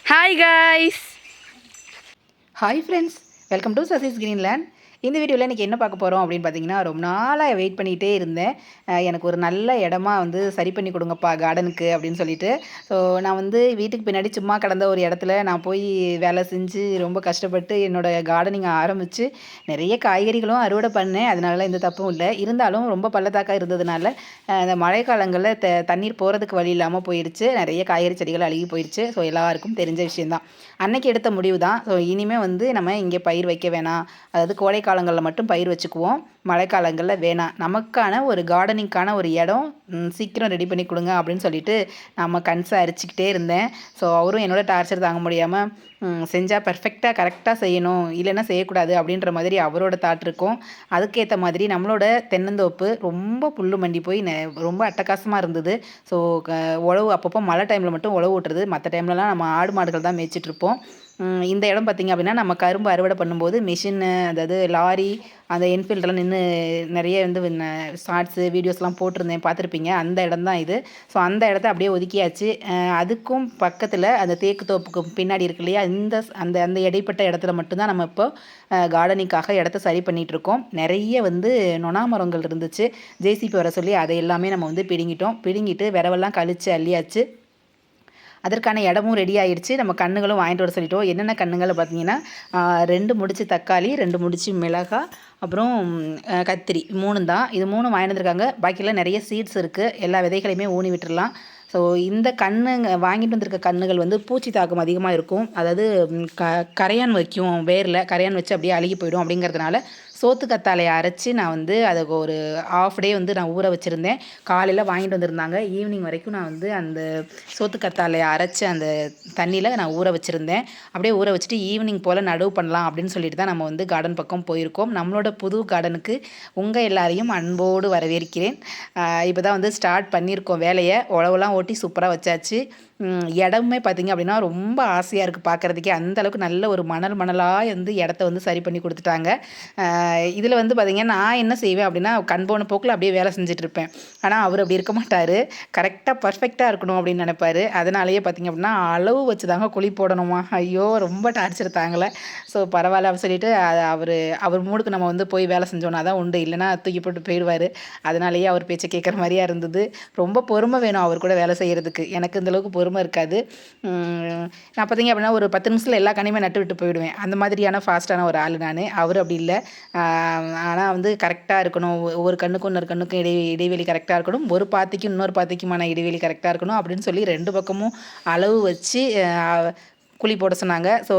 Hi guys. Hi friends, welcome to Sasi's Greenland. இந்த வீடியோவில் இன்றைக்கி என்ன பார்க்க போகிறோம் அப்படின்னு பார்த்தீங்கன்னா, ரொம்ப நாளாக வெயிட் பண்ணிகிட்டே இருந்தேன். எனக்கு ஒரு நல்ல இடமா சரி பண்ணி கொடுங்கப்பா கார்டனுக்கு அப்படின்னு சொல்லிட்டு. ஸோ நான் வீட்டுக்கு பின்னாடி சும்மா கிடந்த ஒரு இடத்துல நான் போய் வேலை செஞ்சு ரொம்ப கஷ்டப்பட்டு என்னோடய கார்டனிங்கை ஆரம்பித்து நிறைய காய்கறிகளும் அறுவடை பண்ணேன். அதனால எந்த தப்பும் இல்லை. இருந்தாலும் ரொம்ப பள்ளத்தாக்கா இருந்ததுனால இந்த மழை காலங்களில் தண்ணீர் போகிறதுக்கு வழி இல்லாமல் போயிடுச்சு. நிறைய காய்கறி செடிகள் அழுகி போயிடுச்சு. ஸோ எல்லாருக்கும் தெரிஞ்ச விஷயந்தான். அன்னைக்கு எடுத்த முடிவு தான். ஸோ இனிமேல் நம்ம இங்கே பயிர் வைக்க வேணாம், அதாவது கோடை காலங்களில் மட்டும் பயிர் வச்சுக்குவோம், மழைக்காலங்களில் வேணாம், நமக்கான ஒரு கார்டனிங்கான ஒரு இடம் சீக்கிரம் ரெடி பண்ணி கொடுங்க அப்படின்னு சொல்லிட்டு நம்ம கன்ஸை அரிச்சிக்கிட்டே இருந்தேன். ஸோ அவரும் என்னோட டார்ச்சர் தாங்க முடியாமல் செஞ்சால் பர்ஃபெக்டாக கரெக்டாக செய்யணும், இல்லைன்னா செய்யக்கூடாது அப்படின்ற மாதிரி அவரோட தாட் இருக்கும். அதுக்கேற்ற மாதிரி நம்மளோட தென்னந்தோப்பு ரொம்ப புல்லு மண்டி போய் ரொம்ப அட்டகாசமாக இருந்தது. ஸோ உழவு அப்பப்போ மழை டைமில் மட்டும் உழவு விட்டுறது, மற்ற டைம்லலாம் நம்ம ஆடு மாடுகள் தான் மேய்ச்சிட்ருப்போம். இந்த இடம் பார்த்திங்க அப்படின்னா, நம்ம கரும்பு அறுவடை பண்ணும்போது மிஷினு, அதாவது லாரி, அந்த என்ஃபீல்டெல்லாம் நின்று நிறைய ஷார்ட்ஸு வீடியோஸ்லாம் போட்டிருந்தேன், பார்த்துருப்பீங்க. அந்த இடம் தான் இது. ஸோ அந்த இடத்த அப்படியே ஒதுக்கியாச்சு. அதுக்கும் பக்கத்தில் அந்த தேக்கு தோப்புக்கு பின்னாடி இருக்கு இல்லையா, அந்த அந்த இடைப்பட்ட இடத்துல மட்டும்தான் நம்ம இப்போ கார்டனிங்காக இடத்த சரி பண்ணிகிட்ருக்கோம். நிறைய நொணா மரங்கள் இருந்துச்சு. ஜேசிபி வர சொல்லி அதை எல்லாமே நம்ம பிடுங்கிட்டு விரவெல்லாம் கழித்து அள்ளியாச்சு. அதற்கான இடமும் ரெடி ஆகிடுச்சு. நம்ம கன்றுகளும் வாங்கிட்டு வர சொல்லிட்டோம். என்னென்ன கன்றுகளை பார்த்தீங்கன்னா, 2 முடிச்சு தக்காளி, 2 முடிச்சு மிளகாய், அப்புறம் கத்திரி, 3 தான். இது 3 வாங்கிட்டு வந்திருக்காங்க. பாக்கியெல்லாம் நிறைய சீட்ஸ் இருக்குது. எல்லா விதைகளையுமே ஊனி விட்டுடலாம். ஸோ இந்த வாங்கிட்டு வந்திருக்க கன்றுகள் பூச்சி தாக்கம் அதிகமாக இருக்கும். அதாவது கரையான் வைக்கும், வேரில் கரையான் வச்சு அப்படியே அழுகி போயிடும். அப்படிங்கிறதுனால சோத்து கத்தாழையை அரைச்சி நான் அதுக்கு ஒரு ஆஃப் டே நான் ஊற வச்சுருந்தேன். காலையில் வாங்கிட்டு வந்திருந்தாங்க. ஈவினிங் வரைக்கும் நான் அந்த சோத்து கத்தாழையை அரைச்சி அந்த தண்ணியில் நான் ஊற வச்சுருந்தேன். அப்படியே ஊற வச்சுட்டு ஈவினிங் போல் நடவு பண்ணலாம் அப்படின்னு சொல்லிட்டு தான் நம்ம கார்டன் பக்கம் போயிருக்கோம். நம்மளோட புது கார்டனுக்கு உங்கள் எல்லாரையும் அன்போடு வரவேற்கிறேன். இப்போ தான் ஸ்டார்ட் பண்ணியிருக்கோம் வேலையை. உழவுலாம் ஓட்டி சூப்பராக வச்சாச்சு. இடமே பார்த்திங்க அப்படின்னா ரொம்ப ஆசையாக இருக்குது பார்க்குறதுக்கே. அந்தளவுக்கு நல்ல ஒரு மணலாக இடத்த சரி பண்ணி கொடுத்துட்டாங்க. இதில் பார்த்திங்கன்னா, நான் என்ன செய்வேன் அப்படின்னா, கண் போன போக்கில் அப்படியே வேலை செஞ்சுட்ருப்பேன். ஆனால் அவர் அப்படி இருக்க மாட்டார். கரெக்டாக பர்ஃபெக்டாக இருக்கணும் அப்படின்னு நினைப்பார். அதனாலேயே பார்த்திங்க அப்படின்னா, அளவு வச்சு தாங்க குழி போடணுமா, ஐயோ ரொம்ப டார்ச்சர் தாங்கலை. ஸோ பரவாயில்ல அப்படின்னு சொல்லிட்டு அவர் மூடுக்கு நம்ம போய் வேலை செஞ்சோன்னா தான் உண்டு, இல்லைனா தூக்கி போட்டு போயிடுவார். அதனாலேயே அவர் பேச்சை கேட்குற மாதிரியா இருந்தது. ரொம்ப பொறுமை வேணும் அவர் கூட வேலை செய்கிறதுக்கு. எனக்கு இந்தளவுக்கு பொறுமை இருக்காது. நான் பார்த்திங்க அப்படின்னா, ஒரு 10 நிமிஷத்தில் எல்லா கனியுமே நட்டு விட்டு போயிடுவேன். அந்த மாதிரியான ஃபாஸ்ட்டான ஒரு ஆள் நான். அவர் அப்படி இல்லை. ஆனால் கரெக்டாக இருக்கணும். ஒவ்வொரு கண்ணுக்கும் இன்னொரு கண்ணுக்கும் இடைவெளி கரெக்டாக இருக்கணும். ஒரு பாத்திக்கும் இன்னொரு பாத்திக்குமான இடைவெளி கரெக்டாக இருக்கணும் அப்படின்னு சொல்லி 2 பக்கமும் அளவு வச்சு குழி போட சொன்னாங்க. ஸோ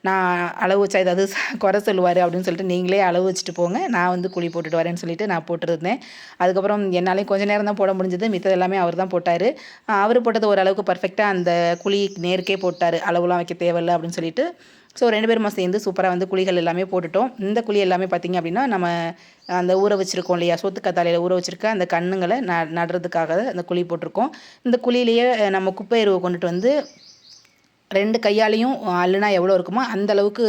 நான் அளவு வச்சா ஏதாவது குறை சொல்லுவார் அப்படின்னு சொல்லிட்டு, நீங்களே அளவு வச்சுட்டு போங்க, நான் குழி போட்டுட்டு வரேன்னு சொல்லிட்டு நான் போட்டுருந்தேன். அதுக்கப்புறம் என்னாலையும் கொஞ்சம் நேரம் தான் போட முடிஞ்சது. மித்தது எல்லாமே அவர் தான் போட்டார். அவர் போட்டது ஓரளவுக்கு பர்ஃபெக்டாக அந்த குழி நேருக்கே போட்டார், அளவுலாம் வைக்க தேவையில்லை அப்படின்னு சொல்லிட்டு. ஸோ 2 பேருமா சேர்ந்து சூப்பராக குழிகள் எல்லாமே போட்டுட்டோம். இந்த குழி எல்லாமே பார்த்திங்க அப்படின்னா, நம்ம அந்த ஊற வச்சுருக்கோம் இல்லையா, சோத்து கத்தாழையில் ஊற வச்சுருக்க அந்த கன்றுங்களை நடுறதுக்காக அந்த குழி போட்டிருக்கோம். இந்த குழியிலேயே நம்ம குப்பை எருவை கொண்டுட்டு 2 கையாலையும் அள்ளுனா எவ்வளோ இருக்குமோ அந்த அளவுக்கு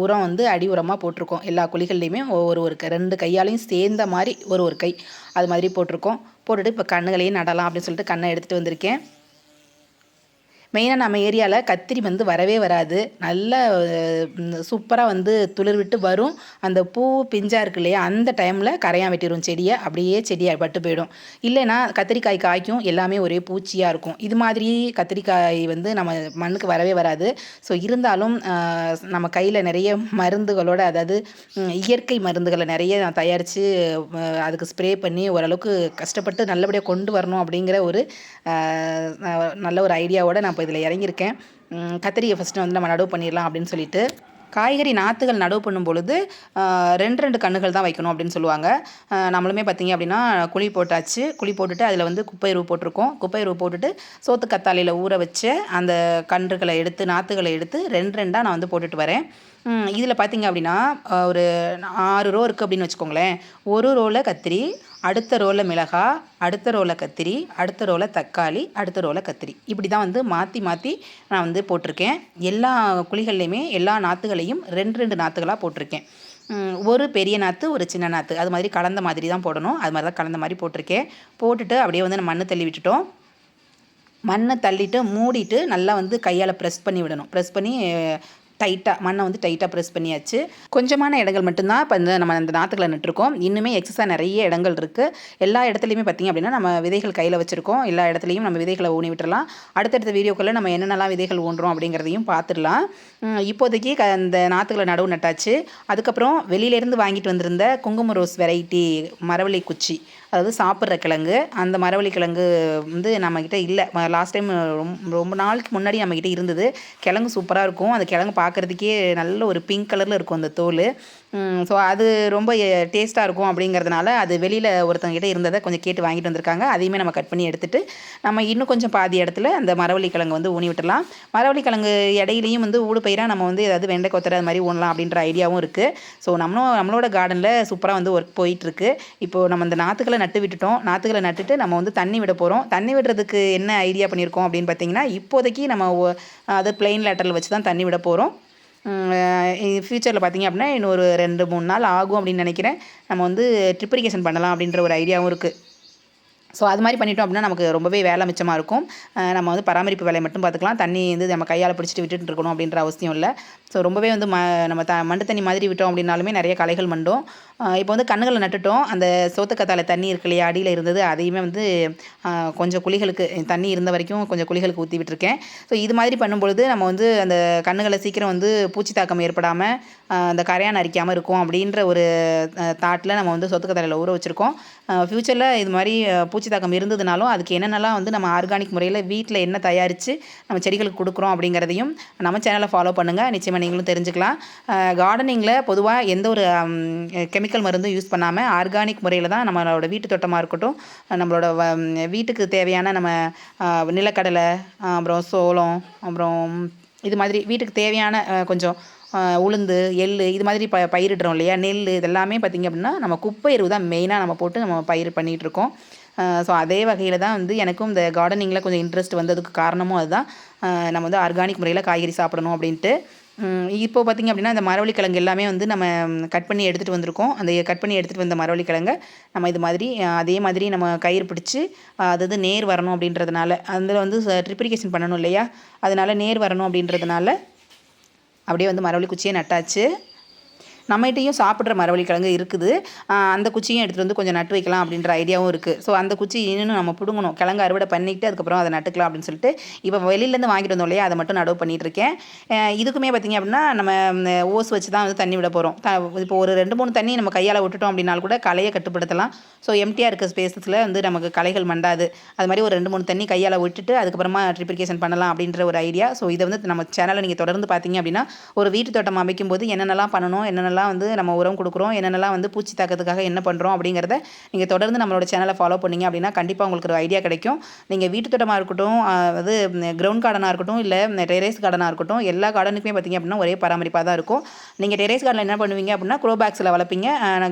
உரம் அடி உரமாக போட்டிருக்கோம். எல்லா குழிகள்லையுமே ஒரு 2 கையாலையும் சேர்ந்த மாதிரி ஒரு கை அது மாதிரி போட்டிருக்கோம். போட்டுட்டு இப்போ கன்றுகளையும் நடலாம் அப்படின்னு சொல்லிட்டு கன்றை எடுத்துகிட்டு வந்திருக்கேன். மெயினாக நம்ம ஏரியாவில் கத்திரி வரவே வராது. நல்லா சூப்பராக துளிர் விட்டு வரும். அந்த பூ பிஞ்சாக இருக்கு இல்லையா, அந்த டைமில் கரையான் வெட்டிடும் செடியை. அப்படியே செடியை பட்டு போயிடும். இல்லைன்னா கத்திரிக்காய் காய்க்கும், எல்லாமே ஒரே பூச்சியாக இருக்கும். இது மாதிரி கத்திரிக்காய் நம்ம மண்ணுக்கு வரவே வராது. ஸோ இருந்தாலும் நம்ம கையில் நிறைய மருந்துகளோட, அதாவது இயற்கை மருந்துகளை நிறைய நான் தயாரித்து அதுக்கு ஸ்ப்ரே பண்ணி ஓரளவுக்கு கஷ்டப்பட்டு நல்லபடியாக கொண்டு வரணும் அப்படிங்கிற ஒரு நல்ல ஒரு ஐடியாவோடு நான் இப்போ இதில் இறங்கியிருக்கேன். கத்திரியை ஃபஸ்ட்டு நம்ம நடவு பண்ணிடலாம் அப்படின்னு சொல்லிட்டு. காய்கறி நாற்றுகள் நடவு பண்ணும் பொழுது 2 கன்றுகள் தான் வைக்கணும் அப்படின்னு சொல்லுவாங்க. நம்மளுமே பார்த்திங்க அப்படின்னா குழி போட்டாச்சு. குழி போட்டுட்டு அதில் குப்பை எருவு போட்டிருக்கோம். குப்பை எருவு போட்டுட்டு சோத்து கத்தாழையில் ஊற வச்ச அந்த கன்றுகளை எடுத்து, நாற்றுகளை எடுத்து 2 நான் போட்டுட்டு வரேன். இதில் பார்த்திங்க அப்படின்னா, ஒரு 6 ரோ இருக்குது அப்படின்னு வச்சுக்கோங்களேன். ஒரு ரோவில் கத்திரி, அடுத்த ரோவில் மிளகாய், அடுத்த ரோவில் கத்திரி, அடுத்த ரோவில் தக்காளி, அடுத்த ரோவில் கத்திரி, இப்படி தான் மாற்றி மாற்றி நான் போட்டிருக்கேன். எல்லா குழிகள்லையுமே எல்லா நாற்றுகளையும் 2 நாற்றுகளாக போட்டிருக்கேன். ஒரு பெரிய நாற்று, ஒரு சின்ன நாற்று, அது மாதிரி கலந்த மாதிரி தான் போடணும். அது மாதிரி தான் கலந்த மாதிரி போட்டிருக்கேன். போட்டுட்டு அப்படியே நம்ம மண் தள்ளி விட்டுட்டோம். மண்ணை தள்ளிட்டு மூடிட்டு நல்லா வந்து கையால் ப்ரெஸ் பண்ணி விடணும். ப்ரெஸ் பண்ணி டைட்டாக மண்ணை வந்து டைட்டாக ப்ரெஸ் பண்ணியாச்சு. கொஞ்சமான இடங்கள் மட்டும்தான் இப்போ நம்ம அந்த நாற்றுக்களை நட்டுருக்கோம். இன்னுமே எக்ஸஸாக நிறைய இடங்கள் இருக்குது. எல்லா இடத்துலையுமே பார்த்திங்க அப்படின்னா நம்ம விதைகள் கையில் வச்சுருக்கோம். எல்லா இடத்துலையும் நம்ம விதைகளை ஊனி விட்டுறலாம். அடுத்தடுத்த வீடியோக்களில் நம்ம என்னென்னலாம் விதைகள் ஊன்றோம் அப்படிங்கிறதையும் பார்த்துடலாம். இப்போதைக்கு அந்த நாற்றுக்களை நடவு நட்டாச்சு. அதுக்கப்புறம் வெளியிலேருந்து வாங்கிட்டு வந்திருந்த குங்கும ரோஸ் வெரைட்டி மரவள்ளி குச்சி, அதாவது சாப்பிட்ற கிழங்கு, அந்த மரவள்ளி கிழங்கு வந்து நம்மக்கிட்ட இல்லை. லாஸ்ட் டைம் ரொம்ப நாளுக்கு முன்னாடி நம்மக்கிட்ட இருந்தது. கிழங்கு சூப்பராக இருக்கும். அந்த கிழங்கு பார்க்குறதுக்கே நல்ல ஒரு பிங்க் கலரில் இருக்கும் அந்த தோல். ஸோ அது ரொம்ப டேஸ்ட்டாக இருக்கும் அப்படிங்கிறதுனால அது வெளியில் ஒருத்தவங்ககிட்ட இருந்ததை கொஞ்சம் கேட்டு வாங்கிட்டு வந்திருக்காங்க. அதையுமே நம்ம கட் பண்ணி எடுத்துகிட்டு நம்ம இன்னும் கொஞ்சம் பாதி இடத்துல அந்த மரவள்ளி கிழங்கு வந்து ஊனி விட்டுடலாம். மரவள்ளி கிழங்கு இடையிலையும் வந்து ஊடு பயிராக நம்ம வந்து ஏதாவது வெண்டை கொத்தரை அது மாதிரி ஊனலாம் அப்படின்ற ஐடியாவும் இருக்குது. ஸோ நம்மளோட கார்டனில் சூப்பராக வந்து ஒர்க் போயிட்டுருக்கு. இப்போது நம்ம அந்த நாற்றுக்களை நட்டு விட்டுட்டோம். நாற்றுக்களை நட்டுட்டு நம்ம வந்து தண்ணி விட போகிறோம். தண்ணி விடுறதுக்கு என்ன ஐடியா பண்ணியிருக்கோம் அப்படின்னு பார்த்தீங்கன்னா, இப்போதைக்கு நம்ம அது பிளெயின் லேட்டரில் வச்சு தான் தண்ணி விட போகிறோம். ஃப்யூச்சரில் பார்த்திங்க அப்படின்னா இன்னொரு 2-3 நாள் ஆகும் அப்படின்னு நினைக்கிறேன். நம்ம வந்து ட்ரிப் இரிகேஷன் பண்ணலாம் அப்படின்ற ஒரு ஐடியாவும் இருக்குது. ஸோ அது மாதிரி பண்ணிட்டோம் அப்படின்னா நமக்கு ரொம்பவே வேலை மிச்சமாக இருக்கும். நம்ம வந்து பராமரிப்பு வேலையை மட்டும் பார்த்துக்கலாம். தண்ணி வந்து நம்ம கையால் பிடிச்சிட்டு விட்டுட்டு இருக்கணும் அப்படின்ற அவசியம் இல்லை. ஸோ ரொம்பவே வந்து நம்ம மண்டு தண்ணி மாதிரி விட்டோம் அப்படின்னாலுமே நிறைய களைகள் மண்டும். இப்போ வந்து கண்ணுகளை நட்டுட்டோம். அந்த சோத்துக்கத்தாழை தண்ணி இருக்கு இல்லையா, அடியில் இருந்தது, அதையுமே வந்து கொஞ்சம் குழிகளுக்கு தண்ணி இருந்த வரைக்கும் கொஞ்சம் குழிகளுக்கு ஊற்றி விட்டுருக்கேன். ஸோ இது மாதிரி பண்ணும்பொழுது நம்ம வந்து அந்த கண்ணுகளை சீக்கிரம் வந்து பூச்சி தாக்கம் ஏற்படாமல் அந்த கரையான் அரிக்காமல் இருக்கும் அப்படின்ற ஒரு தாட்டில் நம்ம வந்து சொத்துக்கத்தாழையில் ஊற வச்சுருக்கோம். ஃப்யூச்சரில் இது மாதிரி பூச்சி தாக்கம் இருந்ததுனாலும் அதுக்கு என்னென்னலாம் வந்து நம்ம ஆர்கானிக் முறையில் வீட்டில் என்ன தயாரித்து நம்ம செடிகளுக்கு கொடுக்குறோம் அப்படிங்கிறதையும் நம்ம சேனலை ஃபாலோ பண்ணுங்கள். நிச்சயமாக நீங்களும் தெரிஞ்சுக்கலாம். கார்டனிங்கில் பொதுவாக எந்த ஒரு கெமிக்கல் மருந்தும் யூஸ் பண்ணாமல் ஆர்கானிக் முறையில் தான் நம்மளோட வீட்டு தோட்டமாக இருக்கட்டும், நம்மளோட வீட்டுக்கு தேவையான நம்ம நிலக்கடலை, அப்புறம் சோளம், அப்புறம் இது மாதிரி வீட்டுக்கு தேவையான கொஞ்சம் உளுந்து, எள் இது மாதிரி பயிரிடுறோம் இல்லையா, நெல், இதெல்லாமே பார்த்திங்க அப்படின்னா நம்ம குப்பை எருவு தான் மெயினாக நம்ம போட்டு நம்ம பயிர் பண்ணிகிட்ருக்கோம். ஸோ அதே வகையில் தான் வந்து எனக்கும் இந்த கார்டனிங்கில் கொஞ்சம் இன்ட்ரெஸ்ட் வந்ததுக்கு காரணமும் அதுதான். நம்ம வந்து ஆர்கானிக் முறையில் காய்கறி சாப்பிடணும் அப்படின்ட்டு. இப்போ பார்த்திங்க அப்படின்னா இந்த மரவள்ளி கிழங்கு எல்லாமே வந்து நம்ம கட் பண்ணி எடுத்துகிட்டு வந்திருக்கோம். அந்த கட் பண்ணி எடுத்துகிட்டு வந்த மரவள்ளி கிழங்கை நம்ம இது மாதிரி அதே மாதிரி நம்ம கயிறு பிடிச்சி அதாவது நேர் வரணும் அப்படின்றதுனால, அதில் வந்து ட்ரிப் இரிகேஷன் பண்ணணும் இல்லையா, அதனால் நேர் வரணும் அப்படின்றதுனால அப்படியே வந்து மரவள்ளி குச்சியை நட்டாச்சு. நம்மகிட்டையும் சாப்பிட்ற மரவள்ளி கிழங்கு இருக்குது. அந்த குச்சியும் எடுத்துகிட்டு வந்து கொஞ்சம் நட்டு வைக்கலாம் அப்படின்ற ஐடியாவும் இருக்குது. ஸோ அந்த குச்சி இன்னும் நம்ம பிடுங்கணும். கிழங்கு அறுவடை பண்ணிவிட்டு அதுக்கப்புறம் அதை நட்டுக்கலாம் அப்படின்னு சொல்லிட்டு இப்போ வெளியிலேருந்து வாங்கிட்டு வந்தோம் இல்லையா, அதை மட்டும் நடவு பண்ணிகிட்ருக்கேன். இதுக்குமே பார்த்திங்க அப்படின்னா நம்ம ஓஸ் வச்சு தான் வந்து தண்ணி விட போகிறோம். இப்போ ஒரு 2-3 தண்ணி நம்ம கையால் விட்டுட்டோம் அப்படின்னாலும் கூட களையை கட்டுப்படுத்தலாம். ஸோ எம்டியாக இருக்க ஸ்பேஸஸில் வந்து நமக்கு களைகள் மண்டாது. அது மாதிரி ஒரு 2-3 தண்ணி கையால் விட்டுட்டு அதுக்கப்புறமா ட்ரிப் இரிகேஷன் பண்ணலாம் அப்படின்ற ஒரு ஐடியா. ஸோ இதை வந்து நம்ம சேனலை நீங்கள் தொடர்ந்து பார்த்தீங்க அப்படின்னா ஒரு வீட்டு தோட்டம் அமைக்கும் போது என்னென்னலாம் பண்ணணும், என்னென்னலாம் வந்து நம்ம உரம் கொடுக்குறோம், என்னென்னலாம் வந்து பூச்சி தாக்கத்துக்காக என்ன பண்ணுறோம் அப்படிங்கிறத நீங்கள் தொடர்ந்து நம்மளோட சேனலை ஃபாலோ பண்ணிங்க அப்படின்னா கண்டிப்பாக உங்களுக்கு ஒரு ஐடியா கிடைக்கும். நீங்கள் வீட்டு தோட்டமாக இருக்கட்டும், அது கிரவுண்ட் கார்டனாக இருக்கட்டும், இல்லை டெரேஸ் கார்டனாக இருக்கட்டும், எல்லா கார்டனுக்குமே பார்த்திங்க அப்படின்னா ஒரே பராமரிப்பாக தான் இருக்கும். நீங்கள் டெரேஸ் கார்டனில் என்ன பண்ணுவீங்க அப்படின்னா க்ரோ பேக்ஸில் வளர்ப்பீங்க,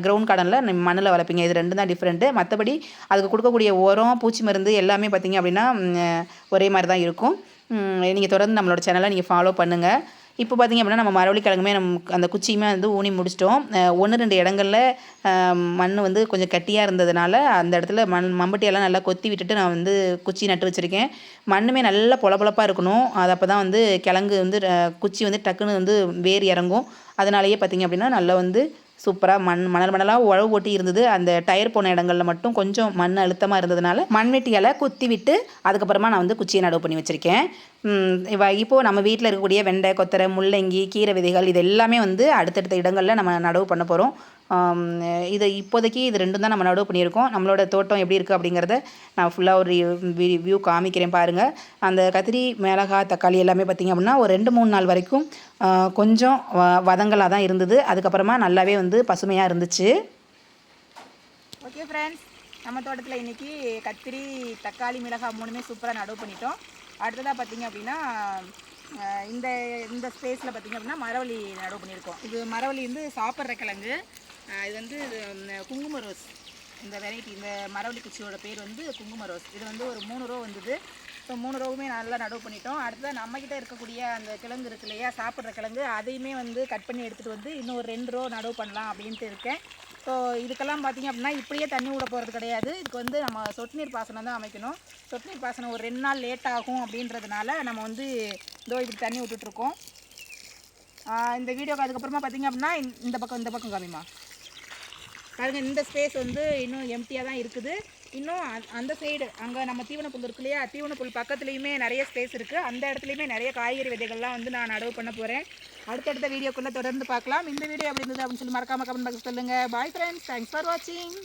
கிரவுண்ட் கார்டனில் மண்ணில் வளர்ப்பீங்க. இது 2 தான் டிஃப்ரெண்ட்டு. மற்றபடி அதுக்கு கொடுக்கக்கூடிய உரம், பூச்சி மருந்து எல்லாமே பார்த்திங்க அப்படின்னா ஒரே மாதிரி தான் இருக்கும். நீங்கள் தொடர்ந்து நம்மளோட சேனலை நீங்கள் ஃபாலோ பண்ணுங்கள். இப்போ பார்த்திங்க அப்படின்னா நம்ம மரவள்ளி கிழங்குமே அந்த குச்சியுமே வந்து ஊனி முடிச்சிட்டோம். 1-2 இடங்களில் மண் வந்து கொஞ்சம் கட்டியாக இருந்ததுனால அந்த இடத்துல மம்பட்டியெல்லாம் நல்லா கொத்தி விட்டுட்டு நான் வந்து குச்சி நட்டு வச்சுருக்கேன். மண்ணுமே நல்லா பொலப்பொலப்பாக இருக்கணும். அது அப்போ தான் வந்து கிழங்கு வந்து குச்சி வந்து டக்குன்னு வந்து வேர் இறங்கும். அதனாலேயே பார்த்திங்க அப்படின்னா நல்லா வந்து சூப்பராக மணலாக உழவு ஓட்டி இருந்தது. அந்த டயர் போன இடங்களில் மட்டும் கொஞ்சம் மண் அழுத்தமாக இருந்ததுனால மண்வெட்டியால் குத்தி விட்டு அதுக்கப்புறமா நான் வந்து குச்சியை நடவு பண்ணி வச்சுருக்கேன். இப்போது நம்ம வீட்டில் இருக்கக்கூடிய வெண்டை, கொத்தரை, முள்ளங்கி, கீரை விதைகள் இது எல்லாமே வந்து அடுத்தடுத்த இடங்களில் நம்ம நடவு பண்ண போகிறோம். இது இப்போதைக்கு இது 2 தான் நம்ம நடவு பண்ணியிருக்கோம். நம்மளோட தோட்டம் எப்படி இருக்குது அப்படிங்கிறத நான் ஃபுல்லாக ஒரு வியூ காமிக்கிறேன் பாருங்கள். அந்த கத்திரி, மிளகாய், தக்காளி எல்லாமே பார்த்திங்க அப்படின்னா ஒரு 2-3 நாள் வரைக்கும் கொஞ்சம் வதங்கலாக தான் இருந்தது. அதுக்கப்புறமா நல்லாவே வந்து பசுமையாக இருந்துச்சு. ஓகே ஃப்ரெண்ட்ஸ், நம்ம தோட்டத்தில் இன்றைக்கி கத்திரி, தக்காளி, மிளகாய் 3மே சூப்பராக நடவு பண்ணிட்டோம். அடுத்ததாக பார்த்திங்க அப்படின்னா இந்த ஸ்பேஸில் பார்த்திங்க அப்படின்னா மரவள்ளி நடவு பண்ணியிருக்கோம். இது மரவள்ளி வந்து சாப்பிட்ற கிழங்கு. இது வந்து குங்கும ரோஸ். இந்த வெரைட்டி, இந்த மரவள்ளி குச்சியோட பேர் வந்து குங்கும ரோஸ். இது வந்து ஒரு 3 ரோ வந்தது. ஸோ 3 ரோவுமே நல்லா நடவு பண்ணிட்டோம். அடுத்தது நம்மக்கிட்ட இருக்கக்கூடிய அந்த கிழங்கு இருக்கு இல்லையா, சாப்பிட்ற கிழங்கு, அதையுமே வந்து கட் பண்ணி எடுத்துகிட்டு வந்து இன்னும் ஒரு 2 ரோ நடவு பண்ணலாம் அப்படின்ட்டு இருக்கேன். ஸோ இதுக்கெல்லாம் பார்த்திங்க அப்படின்னா இப்படியே தண்ணி விட போகிறது கிடையாது. இதுக்கு வந்து நம்ம சொட்டு நீர் பாசனம் தான் அமைக்கணும். சொட்டு நீர் பாசனம் ஒரு 2 நாள் லேட் ஆகும் அப்படின்றதுனால நம்ம வந்து இப்படி தண்ணி விட்டுட்ருக்கோம். இந்த வீடியோக்கு அதுக்கப்புறமா பார்த்திங்க அப்படின்னா இந்த பக்கம் காமிமா பாருங்க. இந்த ஸ்பேஸ் வந்து இன்னும் எம்டியாக தான் இருக்குது. இன்னும் அந்த சைடு அங்கே நம்ம தீவனப்புல் இருக்கு இல்லையா, தீவனப்புல் பக்கத்துலேயுமே நிறைய ஸ்பேஸ் இருக்குது. அந்த இடத்துலையுமே நிறைய காய்கறி விதைகள்லாம் வந்து நான் நடவு பண்ண போகிறேன். அடுத்தடுத்த வீடியோக்குள்ளே தொடர்ந்து பார்க்கலாம். இந்த வீடியோ எப்படி இருந்தது அப்படின்னு சொல்லி மறக்காமல் கமெண்ட் பாக்ஸ் சொல்லுங்கள். பாய் ஃப்ரெண்ட்ஸ், தேங்க்ஸ் ஃபார் வாட்சிங்.